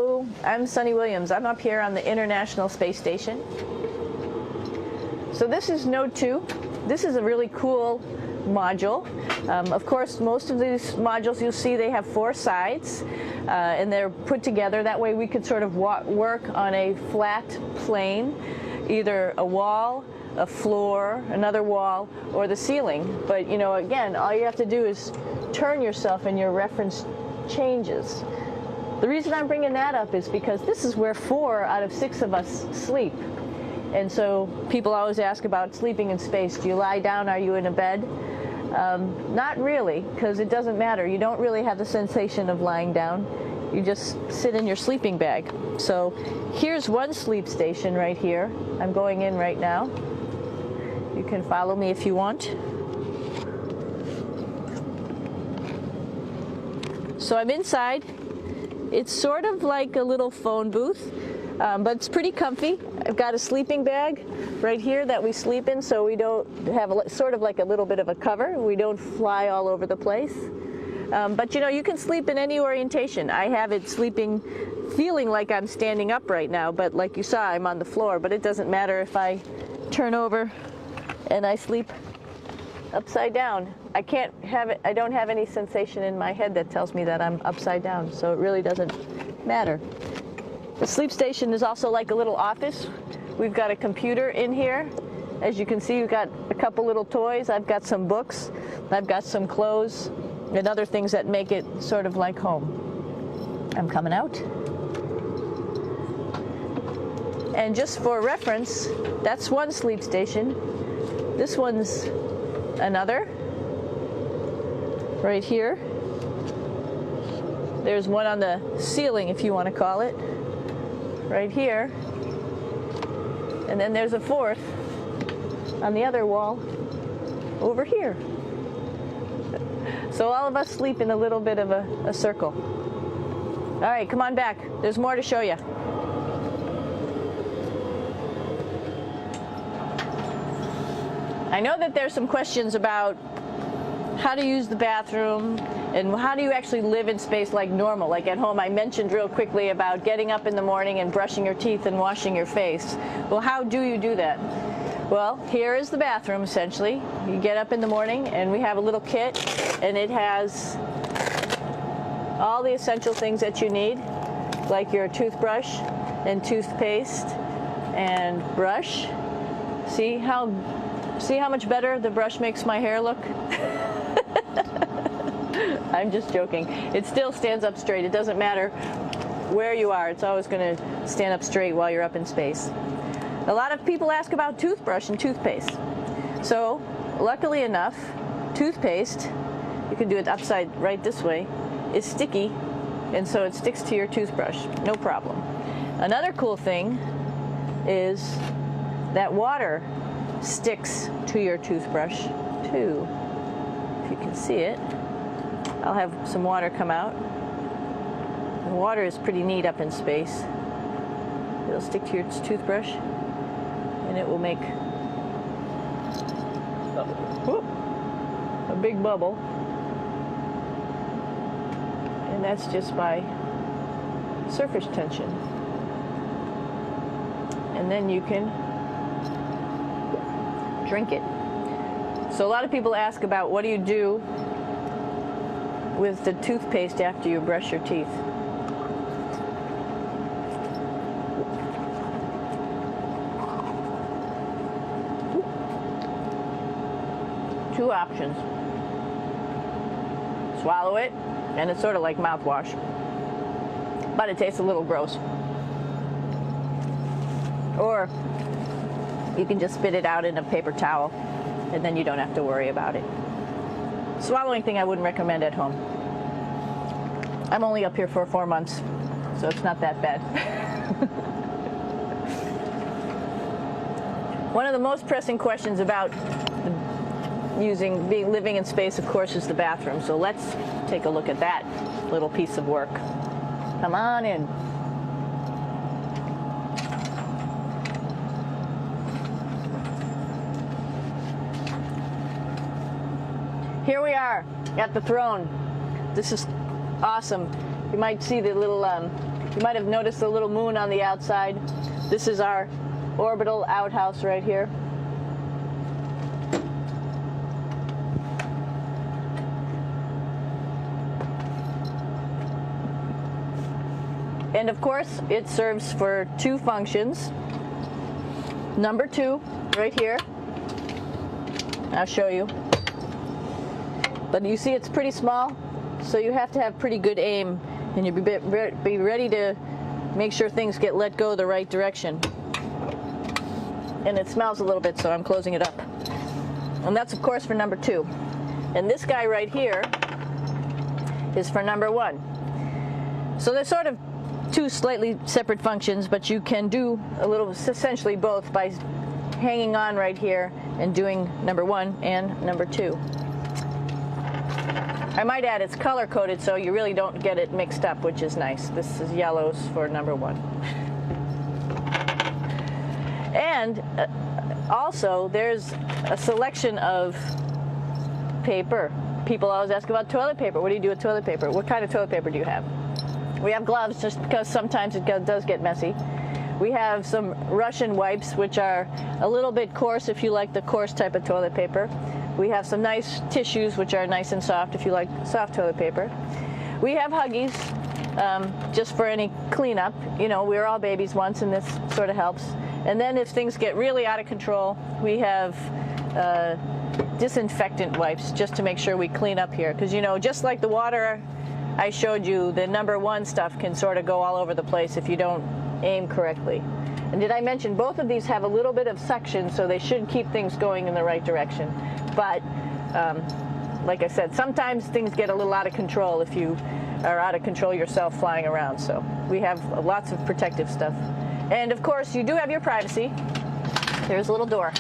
Hello, I'm Sunny Williams. I'm up here on the International Space Station. So this is Node 2. This is a really cool module. Of course, most of these modules you'll see they have 4 sides and they're put together. That way we could sort of work on a flat plane, either a wall, a floor, another wall, or the ceiling. But you know, again, all you have to do is turn yourself and your reference changes. The reason I'm bringing that up is because this is where 4 out of 6 of us sleep. And so people always ask about sleeping in space. Do you lie down? Are you in a bed? Not really, because it doesn't matter. You don't really have the sensation of lying down. You just sit in your sleeping bag. So here's one sleep station right here. I'm going in right now. You can follow me if you want. So I'm inside. It's sort of like a little phone booth, but it's pretty comfy. I've got a sleeping bag right here that we sleep in, so we don't have sort of like a little bit of a cover. We don't fly all over the place. But you know, you can sleep in any orientation. I have it sleeping, feeling like I'm standing up right now, but like you saw, I'm on the floor. But it doesn't matter if I turn over and I sleep upside down. I can't have it. I don't have any sensation in my head that tells me that I'm upside down, so it really doesn't matter. The sleep station is also like a little office. We've got a computer in here. As you can see, we've got a couple little toys. I've got some books. I've got some clothes and other things that make it sort of like home. I'm coming out. And just for reference, that's one sleep station. This one's another. Right here. There's one on the ceiling, if you want to call it. Right here. And then there's a 4th on the other wall over here. So all of us sleep in a little bit of a circle. All right, come on back. There's more to show you. I know that there's some questions about how to use the bathroom and how do you actually live in space like normal, like at home. I mentioned real quickly about getting up in the morning and brushing your teeth and washing your face. Well, how do you do that? Well, here is the bathroom essentially. You get up in the morning and we have a little kit and it has all the essential things that you need, like your toothbrush and toothpaste and brush. See how much better the brush makes my hair look? I'm just joking. It still stands up straight. It doesn't matter where you are. It's always going to stand up straight while you're up in space. A lot of people ask about toothbrush and toothpaste. So, luckily enough, toothpaste, you can do it upside right this way, is sticky, and so it sticks to your toothbrush. No problem. Another cool thing is that water sticks to your toothbrush too. If you can see it, I'll have some water come out. The water is pretty neat up in space. It'll stick to your toothbrush and it will make a big bubble. And that's just by surface tension. And then you can drink it. So a lot of people ask about what do you do with the toothpaste after you brush your teeth. Two options. Swallow it, and it's sort of like mouthwash, but it tastes a little gross. Or you can just spit it out in a paper towel, and then you don't have to worry about it. Swallowing thing I wouldn't recommend at home. I'm only up here for 4 months, so it's not that bad. One of the most pressing questions about living in space, of course, is the bathroom. So let's take a look at that little piece of work. Come on in. Here we are at the throne. This is awesome. You might see the little You might have noticed the little moon on the outside. This is our orbital outhouse right here. And of course, it serves for two functions. Number 2, right here. I'll show you. But you see it's pretty small, so you have to have pretty good aim, and you be ready to make sure things get let go the right direction. And it smells a little bit, so I'm closing it up. And that's of course for number 2. And this guy right here is for number 1. So they're sort of two slightly separate functions, but you can do a little, essentially both, by hanging on right here and doing number 1 and number 2. I might add it's color coded so you really don't get it mixed up, which is nice. This is yellows for number 1. And also there's a selection of paper. People always ask about toilet paper. What do you do with toilet paper? What kind of toilet paper do you have? We have gloves just because sometimes it does get messy. We have some Russian wipes, which are a little bit coarse if you like the coarse type of toilet paper. We have some nice tissues, which are nice and soft if you like soft toilet paper. We have Huggies, just for any cleanup. You know, we were all babies once, and this sort of helps. And then if things get really out of control, we have disinfectant wipes, just to make sure we clean up here. Because, you know, just like the water I showed you, the number 1 stuff can sort of go all over the place if you don't aim correctly. And did I mention both of these have a little bit of suction, so they should keep things going in the right direction. But like I said, sometimes things get a little out of control if you are out of control yourself flying around. So we have lots of protective stuff. And of course, you do have your privacy. There's a little door.